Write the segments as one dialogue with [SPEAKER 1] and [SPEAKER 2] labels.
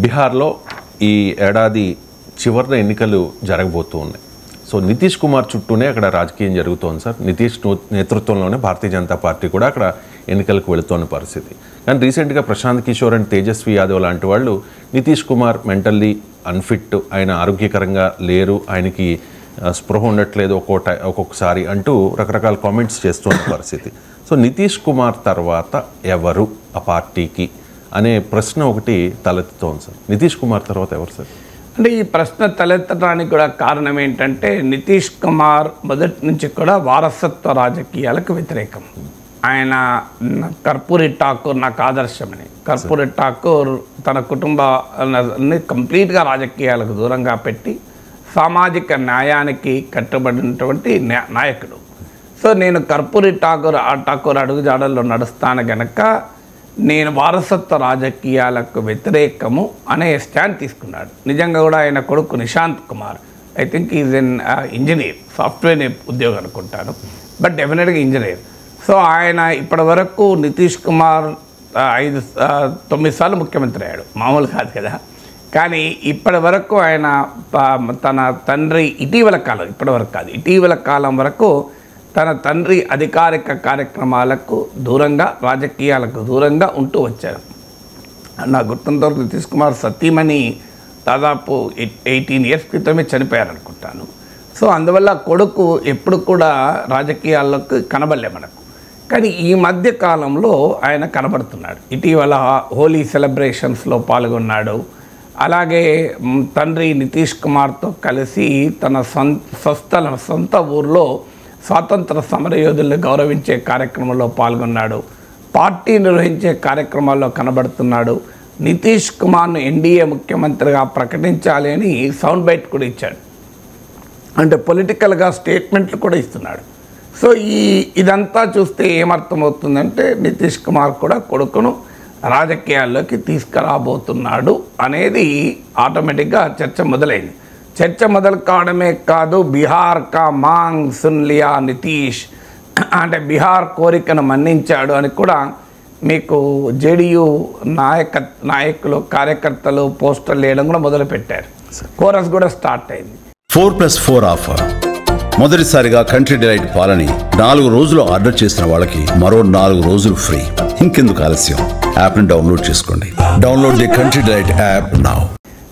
[SPEAKER 1] బీహార్లో ఈ ఏడాది చివరిన ఎన్నికలు జరగబోతూ ఉన్నాయి. సో నితీష్ కుమార్ చుట్టూనే అక్కడ రాజకీయం జరుగుతోంది సార్. నితీష్ నేతృత్వంలోనే భారతీయ జనతా పార్టీ కూడా అక్కడ ఎన్నికలకు వెళుతున్న పరిస్థితి. కానీ రీసెంట్గా ప్రశాంత్ కిషోర్ అండ్ తేజస్వి యాదవ్ లాంటి వాళ్ళు నితీష్ కుమార్ మెంటల్లీ అన్ఫిట్, ఆయన ఆరోగ్యకరంగా లేరు, ఆయనకి స్పృహ ఉండట్లేదు ఒక్కొక్కసారి అంటూ రకరకాల కామెంట్స్ చేస్తున్న పరిస్థితి. సో నితీష్ కుమార్ తర్వాత ఎవరు ఆ పార్టీకి అనే ప్రశ్న ఒకటి తలెత్తుతోంది సార్. నితీష్ కుమార్ తర్వాత ఎవరు సార్?
[SPEAKER 2] అంటే ఈ ప్రశ్న తలెత్తడానికి కూడా కారణం ఏంటంటే నితీష్ కుమార్ మొదటి నుంచి కూడా వారసత్వ రాజకీయాలకు వ్యతిరేకం. ఆయన కర్పూరి ఠాకూర్ నాకు ఆదర్శమని, కర్పూరి ఠాకూర్ తన కుటుంబాన్ని కంప్లీట్గా రాజకీయాలకు దూరంగా పెట్టి సామాజిక న్యాయానికి కట్టుబడినటువంటి నాయకుడు. సో నేను కర్పూరి ఠాకూర్ అడుగుజాడల్లో నడుస్తాను గనక నేను వారసత్వ రాజకీయాలకు వ్యతిరేకము అనే స్టాండ్ తీసుకున్నాడు. నిజంగా కూడా ఆయన కొడుకు Nishant Kumar, I think is N engineer, software ఉద్యోగం అనుకుంటాను, బట్ డెఫినెట్గా ఇంజనీర్. సో ఆయన ఇప్పటి వరకు నితీష్ కుమార్ 9 సార్లు ముఖ్యమంత్రి అయ్యాడు, మామూలు కాదు కదా. కానీ ఇప్పటి వరకు ఆయన తన తండ్రి ఇటీవల కాలం, ఇప్పటి వరకు కాదు ఇటీవల కాలం వరకు తన తండ్రి అధికారిక కార్యక్రమాలకు దూరంగా, రాజకీయాలకు దూరంగా ఉంటూ వచ్చారు. నా గుర్తున్నంతవరకు నితీష్ కుమార్ సతీమణి దాదాపు 18 ఇయర్స్ క్రితమే చనిపోయారనుకుంటాను. సో అందువల్ల కొడుకు ఎప్పుడు కూడా రాజకీయాల్లోకి కనబడలే మనకు. కానీ ఈ మధ్య కాలంలో ఆయన కనబడుతున్నాడు. ఇటీవల హోలీ సెలబ్రేషన్స్లో పాల్గొన్నాడు. అలాగే తండ్రి నితీష్ కుమార్తో కలిసి తన సొంత ఊర్లో స్వాతంత్ర సమరయోధుల్ని గౌరవించే కార్యక్రమంలో పాల్గొన్నాడు. పార్టీ నిర్వహించే కార్యక్రమాల్లో కనబడుతున్నాడు. నితీష్ కుమార్ను ఎన్డీఏ ముఖ్యమంత్రిగా ప్రకటించాలి అని సౌండ్ బైట్ కూడా ఇచ్చాడు. అంటే పొలిటికల్గా స్టేట్మెంట్లు కూడా ఇస్తున్నాడు. సో ఇదంతా చూస్తే ఏమర్థమవుతుందంటే నితీష్ కుమార్ కూడా కొడుకును రాజకీయాల్లోకి తీసుకురాబోతున్నాడు అనేది ఆటోమేటిక్గా చర్చ మొదలైంది. చర్చ మొదలు కావడమే కాదు, బీహార్ కా మాంగ్ సున్ లియా నితీష్, అంటే బీహార్ కోరికను మన్నించాడు అని కూడా మీకు జేడీయూ నాయకులు కార్యకర్తలు పోస్టర్లు వేయడం కూడా మొదలుపెట్టారు. కోరస్ కూడా స్టార్ట్ అయింది.
[SPEAKER 3] 4+4 ఆఫర్. మొదటిసారిగా కంట్రీ డిలైట్ పాలని 4 రోజులు ఆర్డర్ చేసిన వాళ్ళకి మరో 4 రోజులు ఫ్రీ. ఇంకెందుకు ఆలస్యం, యాప్ని డౌన్లోడ్ చేసుకోండి. Download the country delight app now.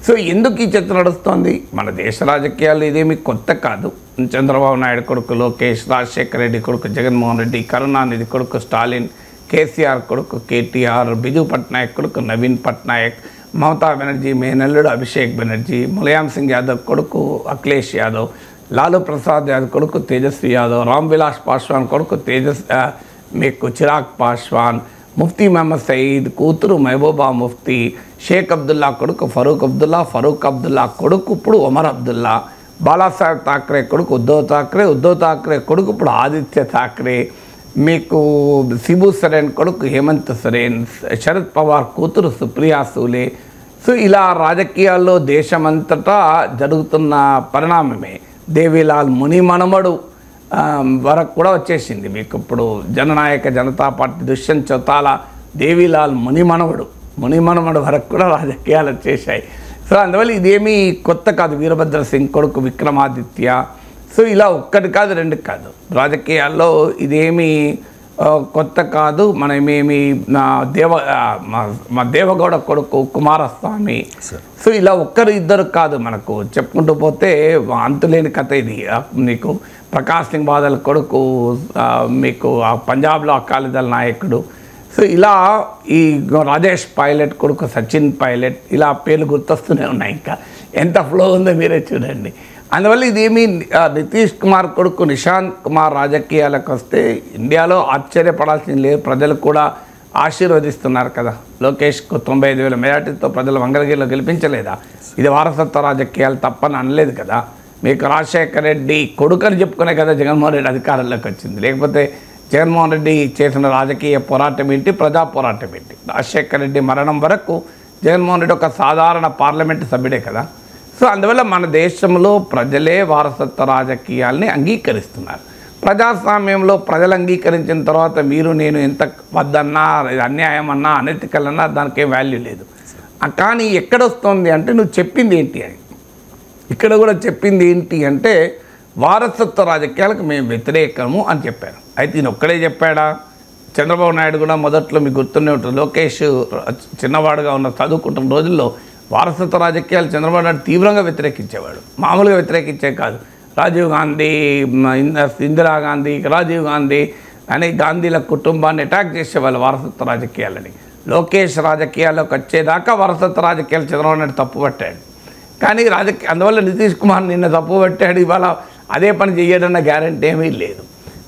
[SPEAKER 2] So ఎందుకు ఈ చర్చ నడుస్తోంది? మన దేశ రాజకీయాలు ఇదేమి కొత్త కాదు. చంద్రబాబు నాయుడు కొడుకు లోకేష్, రాజశేఖర రెడ్డి కొడుకు జగన్మోహన్ రెడ్డి, కరుణానిధి కొడుకు స్టాలిన్, కేసీఆర్ కొడుకు కేటీఆర్, బిజు పట్నాయక్ కొడుకు నవీన్ పట్నాయక్, మమతా బెనర్జీ మేనల్లుడు అభిషేక్ బెనర్జీ, ములాయం సింగ్ యాదవ్ కొడుకు అఖిలేష్ యాదవ్, లాలూ ప్రసాద్ యాదవ్ కొడుకు తేజస్వి యాదవ్, రామ్ విలాస్ పాస్వాన్ కొడుకు మీకు చిరాగ్ పాస్వాన్, ముఫ్తీ మహమ్మద్ సయీద్ కూతురు మహబూబా ముఫ్తీ, షేక్ అబ్దుల్లా కొడుకు ఫరూక్ అబ్దుల్లా కొడుకు ఇప్పుడు ఒమర్ అబ్దుల్లా, బాలాసాహెబ్ ఠాక్రే కొడుకు ఉద్ధవ్ ఠాక్రే కొడుకు ఇప్పుడు ఆదిత్య ఠాక్రే, మీకు శిబు సోరెన్ కొడుకు హేమంత్ సోరెన్, శరద్ పవార్ కూతురు సుప్రియా సూలే. సో ఇలా రాజకీయాల్లో దేశమంతటా జరుగుతున్న పరిణామమే. దేవీలాల్ ముని మనమడు వరకు కూడా వచ్చేసింది. మీకు ఇప్పుడు జననాయక జనతా పార్టీ దుష్యంత్ చౌతాలా దేవీలాల్ మునిమనవడు వరకు కూడా రాజకీయాలు వచ్చేసాయి. సో అందువల్ల ఇదేమీ కొత్త కాదు. వీరభద్ర సింగ్ కొడుకు విక్రమాదిత్య. సో ఇలా ఒక్కటి కాదు, 2 కాదు, రాజకీయాల్లో ఇదేమీ కొత్త కాదు. మనమేమి మా దేవగౌడ కొడుకు కుమారస్వామి. సో ఇలా 1-2 కాదు, మనకు చెప్పుకుంటూ పోతే అంతులేని కథ ఇది. మీకు ప్రకాష్ సింగ్ బాదల్ కొడుకు మీకు పంజాబ్లో అకాలీదళ నాయకుడు. సో ఇలా ఈ రాజేష్ పైలట్ కొడుకు సచిన్ పైలట్, ఇలా పేర్లు గుర్తొస్తూనే ఉన్నాయి. ఇంకా ఎంత ఫ్లో ఉందో మీరే చూడండి. అందువల్ల ఇదేమీ నితీష్ కుమార్ కొడుకు నిశాంత్ కుమార్ రాజకీయాలకు వస్తే ఇండియాలో ఆశ్చర్యపడాల్సింది లేదు. ప్రజలు కూడా ఆశీర్వదిస్తున్నారు కదా. లోకేష్కు 95,000 మెజార్టీతో ప్రజలు మంగళగిరిలో గెలిపించలేదా? ఇది వారసత్వ రాజకీయాలు తప్పని అనలేదు కదా. మీకు రాజశేఖర రెడ్డి కొడుకని చెప్పుకునే కదా జగన్మోహన్ రెడ్డి అధికారంలోకి వచ్చింది. లేకపోతే జగన్మోహన్ రెడ్డి చేసిన రాజకీయ పోరాటం ఏంటి, ప్రజా పోరాటం ఏంటి? రాజశేఖర రెడ్డి మరణం వరకు జగన్మోహన్ రెడ్డి ఒక సాధారణ పార్లమెంటు సభ్యుడే కదా. సో అందువల్ల మన దేశంలో ప్రజలే వారసత్వ రాజకీయాల్ని అంగీకరిస్తున్నారు. ప్రజాస్వామ్యంలో ప్రజలు అంగీకరించిన తర్వాత మీరు నేను ఎంత వద్దన్నా, అన్యాయం అన్నా, అనైతికలన్నా దానికి వాల్యూ లేదు. కానీ ఎక్కడొస్తుంది అంటే నువ్వు చెప్పింది ఏంటి అని. ఇక్కడ కూడా చెప్పింది ఏంటి అంటే వారసత్వ రాజకీయాలకు మేము వ్యతిరేకము అని చెప్పారు. అయితే ఈయన ఒక్కడే చెప్పాడా? చంద్రబాబు నాయుడు కూడా మొదట్లో మీకు గుర్తుండే ఉంటుంది, లోకేష్ చిన్నవాడుగా ఉన్న చదువుకుంటున్న రోజుల్లో వారసత్వ రాజకీయాలు చంద్రబాబు నాయుడు తీవ్రంగా వ్యతిరేకించేవాడు. మామూలుగా వ్యతిరేకించే కాదు, రాజీవ్ గాంధీ, ఇందిరాగాంధీ, రాజీవ్ గాంధీ అని గాంధీల కుటుంబాన్ని అటాక్ చేసేవాళ్ళు వారసత్వ రాజకీయాలని. లోకేష్ రాజకీయాల్లోకి వచ్చేదాకా వారసత్వ రాజకీయాలు చంద్రబాబు నాయుడు తప్పుపట్టాడు. కానీ అందువల్ల నితీష్ కుమార్ నిన్న తప్పుపట్టాడు, ఇవాళ అదే పని చేయడన్న గ్యారంటీ ఏమీ లేదు.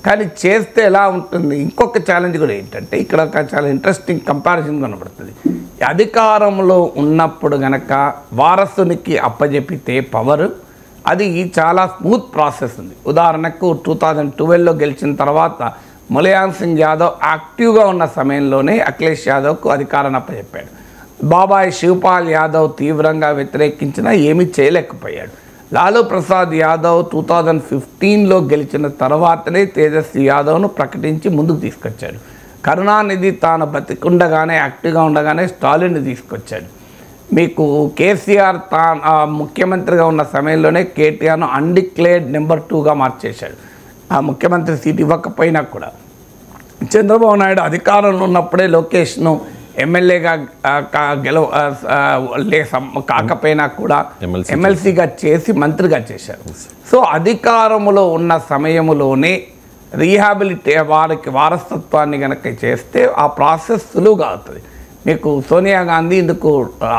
[SPEAKER 2] కానీ చేస్తే ఎలా ఉంటుంది? ఇంకొక ఛాలెంజ్ కూడా ఏంటంటే ఇక్కడ ఒక చాలా ఇంట్రెస్టింగ్ కంపారిజన్ కనబడుతుంది. అధికారంలో ఉన్నప్పుడు గనక వారసునికి అప్పజెపితే పవర్ అది చాలా స్మూత్ ప్రాసెస్ ఉంది. ఉదాహరణకు 2012లో గెలిచిన తర్వాత ములాయం సింగ్ యాదవ్ యాక్టివ్గా ఉన్న సమయంలోనే అఖిలేష్ యాదవ్కు అధికారాన్ని అప్పచెప్పాడు. బాబాయ్ శివపాల్ యాదవ్ తీవ్రంగా వ్యతిరేకించినా ఏమీ చేయలేకపోయాడు. లాలూ ప్రసాద్ యాదవ్ 2015లో గెలిచిన తర్వాతనే తేజస్వి యాదవ్ను ప్రకటించి ముందుకు తీసుకొచ్చాడు. కరుణానిధి తాను బతికుండగానే యాక్టివ్గా ఉండగానే స్టాలిన్ని తీసుకొచ్చాడు. మీకు కేసీఆర్ ముఖ్యమంత్రిగా ఉన్న సమయంలోనే కేటీఆర్ను అన్డిక్లేర్డ్ నెంబర్ 2గా మార్చేశాడు. ఆ ముఖ్యమంత్రి సీట్ ఇవ్వకపోయినా కూడా చంద్రబాబు నాయుడు అధికారంలో ఉన్నప్పుడే లోకేష్ను ఎమ్మెల్యేగా కాకపోయినా కూడా ఎమ్మెల్సీగా చేసి మంత్రిగా చేశారు. సో అధికారంలో ఉన్న సమయంలోనే వారికి వారసత్వాన్ని కనుక చేస్తే ఆ ప్రాసెస్ సులువుగా అవుతుంది. మీకు సోనియా గాంధీ ఇందుకు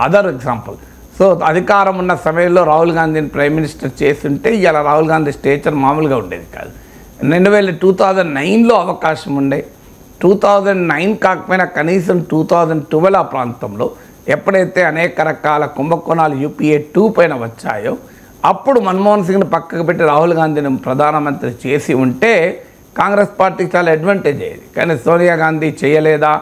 [SPEAKER 2] అదర్ ఎగ్జాంపుల్. సో అధికారం ఉన్న సమయంలో రాహుల్ గాంధీని ప్రైమ్ మినిస్టర్ చేస్తుంటే ఇలా రాహుల్ గాంధీ స్టేచర్ మామూలుగా ఉండేది కాదు. 2009లో అవకాశం ఉండే, 2009 కాకపోయినా కనీసం 2012 ఆ ప్రాంతంలో ఎప్పుడైతే అనేక రకాల కుంభకోణాలు UPA 2 పైన వచ్చాయో అప్పుడు మన్మోహన్ సింగ్ని పక్కకు పెట్టి రాహుల్ గాంధీని ప్రధానమంత్రి చేసి ఉంటే కాంగ్రెస్ పార్టీకి చాలా అడ్వాంటేజ్ అయ్యేది. కానీ సోనియా గాంధీ చేయలేదా,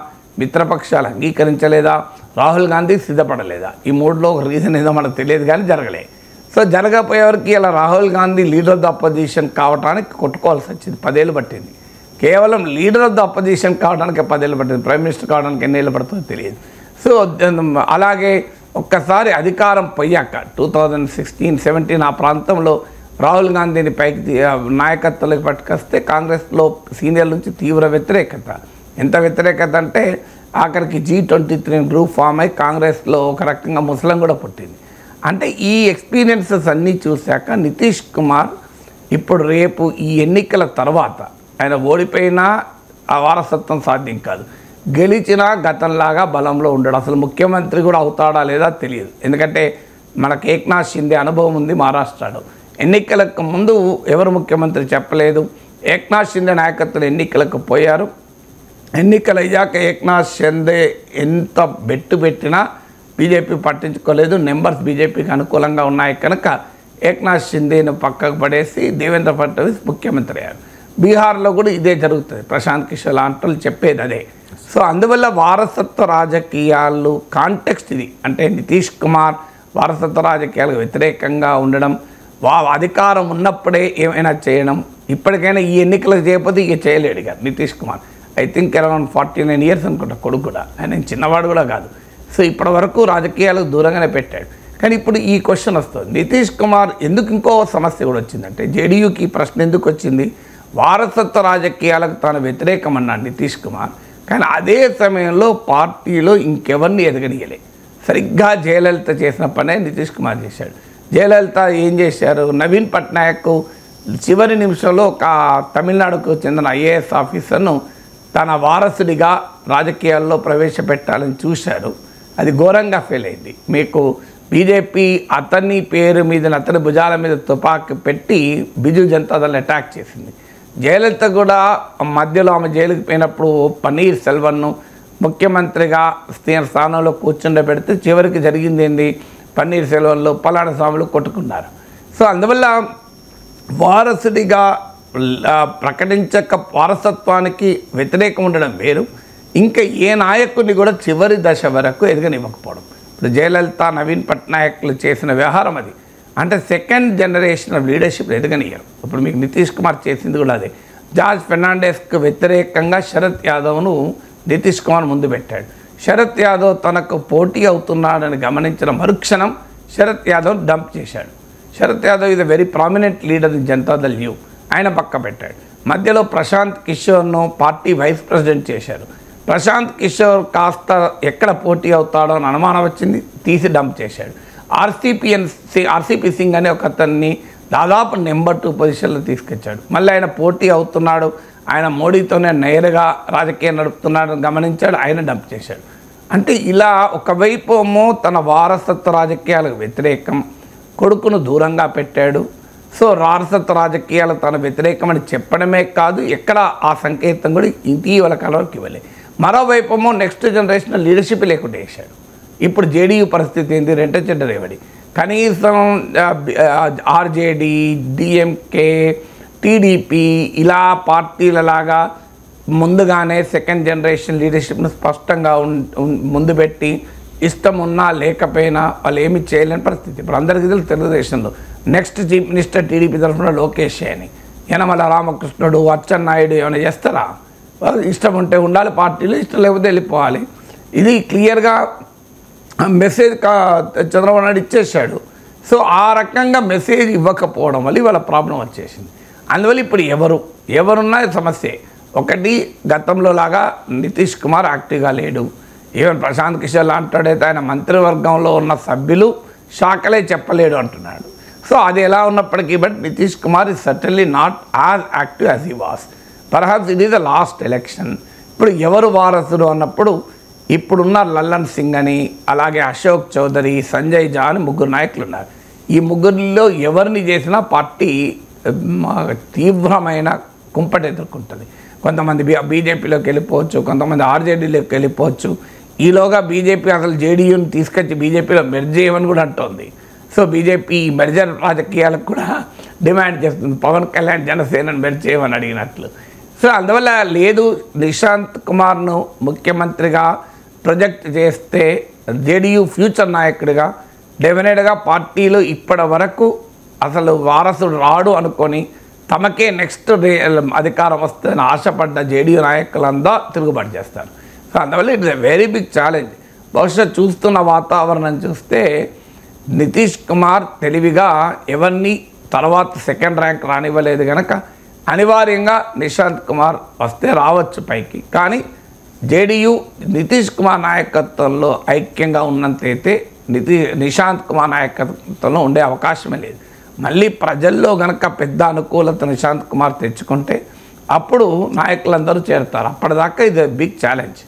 [SPEAKER 2] మిత్రపక్షాలు అంగీకరించలేదా, రాహుల్ గాంధీ సిద్ధపడలేదా, ఈ మూడులో ఒక రీజన్ ఏదో మనకు తెలియదు కానీ జరగలేదు. సో జరగపోయేవరకు ఇలా Rahul Gandhi leader of the opposition కావడానికి కొట్టుకోవాల్సి వచ్చింది. 10 ఏళ్ళు పట్టింది. కేవలం లీడర్ ఆఫ్ ద అపోజిషన్ కావడానికి 10 ఏళ్ళు పట్టింది. ప్రైమ్ మినిస్టర్ కావడానికి ఎన్ని ఏళ్ళు పడుతుందో తెలియదు. సో అలాగే ఒక్కసారి అధికారం పోయాక 2016-17 ఆ ప్రాంతంలో రాహుల్ గాంధీని పైకి నాయకత్వంలోకి పట్టుకొస్తే కాంగ్రెస్లో సీనియర్ల నుంచి తీవ్ర వ్యతిరేకత. ఎంత వ్యతిరేకత అంటే ఆఖరికి G23 గ్రూప్ ఫామ్ అయి కాంగ్రెస్లో ఒక రకంగా ముసలం కూడా పుట్టింది. అంటే ఈ ఎక్స్పీరియన్సెస్ అన్నీ చూశాక నితీష్ కుమార్ ఇప్పుడు రేపు ఈ ఎన్నికల తర్వాత ఆయన ఓడిపోయినా ఆ వారసత్వం సాధ్యం కాదు, గెలిచినా గతంలాగా బలంలో ఉండడు. అసలు ముఖ్యమంత్రి కూడా అవుతాడా లేదా తెలియదు. ఎందుకంటే మనకు ఏక్నాథ్ షిండే అనుభవం ఉంది మహారాష్ట్రలో. ఎన్నికలకు ముందు ఎవరు ముఖ్యమంత్రి చెప్పలేదు. ఏక్నాథ్ షిండే నాయకత్వంలో ఎన్నికలకు పోయారు. ఎన్నికలు అయ్యాక ఏక్నాథ్ షిండే ఎంత బెట్టు పెట్టినా బీజేపీ పట్టించుకోలేదు. నెంబర్స్ బీజేపీకి అనుకూలంగా ఉన్నాయి కనుక ఏక్నాథ్ షిండేను పక్కకు పడేసి దేవేంద్ర ఫడ్నవీస్ ముఖ్యమంత్రి అయ్యారు. బీహార్లో కూడా ఇదే జరుగుతుంది. ప్రశాంత్ కిషోర్ లాంటి చెప్పేది అదే. సో అందువల్ల వారసత్వ రాజకీయాలు కాంటెక్స్ట్ ఇది. అంటే నితీష్ కుమార్ వారసత్వ రాజకీయాలకు వ్యతిరేకంగా ఉండడం, అధికారం ఉన్నప్పుడే ఏమైనా చేయడం. ఇప్పటికైనా ఈ ఎన్నికలు చేయకపోతే ఇక చేయలేడు ఇక Nitish Kumar. I think around 49 years అనుకుంటా కొడుకు కూడా. ఆయన చిన్నవాడు కూడా కాదు. సో ఇప్పటి వరకు రాజకీయాలకు దూరంగానే పెట్టాడు. కానీ ఇప్పుడు ఈ క్వశ్చన్ వస్తుంది, నితీష్ కుమార్ ఎందుకు ఇంకో సమస్య కూడా వచ్చిందంటే జేడీయూకి ఈ ప్రశ్న ఎందుకు వచ్చింది? వారసత్వ రాజకీయాలకు తాను వ్యతిరేకమన్నాడు నితీష్ కుమార్. కానీ అదే సమయంలో పార్టీలో ఇంకెవరిని ఎదగనీయలే. సరిగ్గా జయలలిత చేసిన పనే నితీష్ కుమార్ చేశాడు. జయలలిత ఏం చేశారు? నవీన్ పట్నాయక్ చివరి నిమిషంలో ఒక తమిళనాడుకు చెందిన IAS ఆఫీసర్ను తన వారసుడిగా రాజకీయాల్లో ప్రవేశపెట్టాలని చూశారు. అది ఘోరంగా ఫెయిల్ అయింది. మీకు బీజేపీ అతని పేరు మీద అతని భుజాల మీద తుపాకీ పెట్టి బిజు జనతాదళ్ అటాక్ చేసింది. జయలలిత కూడా మధ్యలో ఆమె జైలుకి పోయినప్పుడు పన్నీర్ సెల్వన్ను ముఖ్యమంత్రిగా స్థానంలో కూర్చుండబెడితే చివరికి జరిగింది ఏంది? పన్నీర్ సెల్వన్లు పలానా స్వాములు కొట్టుకున్నారు. సో అందువల్ల వారసుడిగా ప్రకటించక వారసత్వానికి వ్యతిరేకం ఉండడం వేరు, ఇంకా ఏ నాయకుడిని కూడా చివరి దశ వరకు ఎదగనివ్వకపోవడం. ఇప్పుడు జయలలిత నవీన్ పట్నాయక్లు చేసిన వ్యవహారం అది. అంటే సెకండ్ జనరేషన్ ఆఫ్ లీడర్షిప్ ఎదగనియ్యరు. ఇప్పుడు మీకు నితీష్ కుమార్ చేసింది కూడా అదే. జార్జ్ ఫెర్నాండెస్కు వ్యతిరేకంగా శరద్ యాదవ్ను నితీష్ కుమార్ ముందు పెట్టాడు. శరత్ యాదవ్ తనకు పోటీ అవుతున్నాడని గమనించిన మరుక్షణం శరత్ యాదవ్ డంప్ చేశాడు. శరత్ యాదవ్ ఇది very prominent leader in Janata Dal you, ఆయన పక్క పెట్టాడు. మధ్యలో ప్రశాంత్ కిషోర్ను పార్టీ వైస్ ప్రెసిడెంట్ చేశారు. ప్రశాంత్ కిషోర్ కాస్త ఎక్కడ పోటీ అవుతాడో అని అనుమానం వచ్చింది, తీసి డంప్ చేశాడు. ఆర్సీపీ సింగ్ అనే ఒక అతన్ని దాదాపు నెంబర్ 2 పొజిషన్లో తీసుకొచ్చాడు. మళ్ళీ ఆయన పోటీ అవుతున్నాడు, ఆయన మోడీతోనే నేరుగా రాజకీయం నడుపుతున్నాడని గమనించాడు, ఆయన డంప్ చేశాడు. అంటే ఇలా ఒకవైపు ఏమో తన వారసత్వ రాజకీయాలకు వ్యతిరేకం, కొడుకును దూరంగా పెట్టాడు. సో వారసత్వ రాజకీయాలు తన వ్యతిరేకమని చెప్పడమే కాదు, ఎక్కడ ఆ సంకేతం కూడా ఇటీవల కాలంలోకి ఇవ్వలేదు. మరోవైపు ఏమో నెక్స్ట్ జనరేషన్ లీడర్షిప్ లేకుండా చేశాడు. ఇప్పుడు జేడీయూ పరిస్థితి ఏంటి? రెంట చెడ్డ రేవడి. కనీసం ఆర్జేడీ, డిఎంకే, టీడీపీ ఇలా పార్టీలలాగా ముందుగానే సెకండ్ జనరేషన్ లీడర్షిప్ను స్పష్టంగా ముందు పెట్టి ఇష్టం ఉన్నా లేకపోయినా వాళ్ళు ఏమి చేయలేని పరిస్థితి. ఇప్పుడు అందరికీ తెలుసు తెలుగుదేశంలో నెక్స్ట్ చీఫ్ మినిస్టర్ టీడీపీ తరఫున లోకేష్ అని, యనమల రామకృష్ణుడు, అచ్చెన్నాయుడు ఏమైనా చేస్తారా? ఇష్టం ఉంటే ఉండాలి పార్టీలో, ఇష్టం లేకపోతే వెళ్ళిపోవాలి. ఇది క్లియర్గా మెసేజ్ చంద్రబాబు నాయుడు ఇచ్చేసాడు. సో ఆ రకంగా మెసేజ్ ఇవ్వకపోవడం వల్ల ఇవాళ ప్రాబ్లం వచ్చేసింది. అందువల్ల ఇప్పుడు ఎవరున్నా సమస్యే. ఒకటి, గతంలో లాగా నితీష్ కుమార్ యాక్టివ్గా లేడు. ఈవెన్ ప్రశాంత్ కిషోర్ అంటాడైతే ఆయన మంత్రివర్గంలో ఉన్న సభ్యులు శాఖలే చెప్పలేడు అంటున్నాడు. సో అది ఎలా ఉన్నప్పటికీ but Nitish Kumar is certainly not as active as he was. Perhaps it is the last election. ఇప్పుడు ఎవరు వారసుడు అన్నప్పుడు ఇప్పుడున్న లల్లన్ సింగ్ అని, అలాగే అశోక్ చౌదరి, సంజయ్ జా అని 3 నాయకులు ఉన్నారు. ఈ 3లో ఎవరిని చేసినా పార్టీ తీవ్రమైన కుంపటి ఎదుర్కొంటుంది. కొంతమంది బీజేపీలోకి వెళ్ళిపోవచ్చు, కొంతమంది ఆర్జేడీలోకి వెళ్ళిపోవచ్చు. ఈలోగా బీజేపీ అసలు జేడీయూని తీసుకొచ్చి బీజేపీలో మెర్జ్ చేయమని కూడా అంటోంది. సో బీజేపీ మెర్జర్ రాజకీయాలకు కూడా డిమాండ్ చేస్తుంది, పవన్ కళ్యాణ్ జనసేనను మెర్జ్ చేయమని అడిగినట్లు. సో అందువల్ల లేదు, నిశాంత్ కుమార్ను ముఖ్యమంత్రిగా ప్రొజెక్ట్ చేస్తే జేడీయూ ఫ్యూచర్ నాయకుడిగా డెఫినెట్గా పార్టీలో ఇప్పటి వరకు అసలు వారసుడు రాడు అనుకొని తమకే నెక్స్ట్ అధికారం వస్తుందని ఆశపడ్డ జేడీయూ నాయకులంతా తిరుగుబాటు చేస్తారు. సో అందువల్ల it's a very big challenge. బహుశా చూస్తున్న వాతావరణం చూస్తే నితీష్ కుమార్ తెలివిగా ఎవరిని తర్వాత సెకండ్ ర్యాంక్ రానివ్వలేదు కనుక అనివార్యంగా నిశాంత్ కుమార్ వస్తే రావచ్చు పైకి. కానీ జేడీయూ నితీష్ కుమార్ నాయకత్వంలో ఐక్యంగా ఉన్నంతైతే నిశాంత్ కుమార్ నాయకత్వంలో ఉండే అవకాశమే లేదు. మళ్ళీ ప్రజల్లో గనక పెద్ద అనుకూలత నిశాంత్ కుమార్ తెచ్చుకుంటే అప్పుడు నాయకులందరూ చేరుతారు. అప్పటిదాకా ఇది బిగ్ ఛాలెంజ్.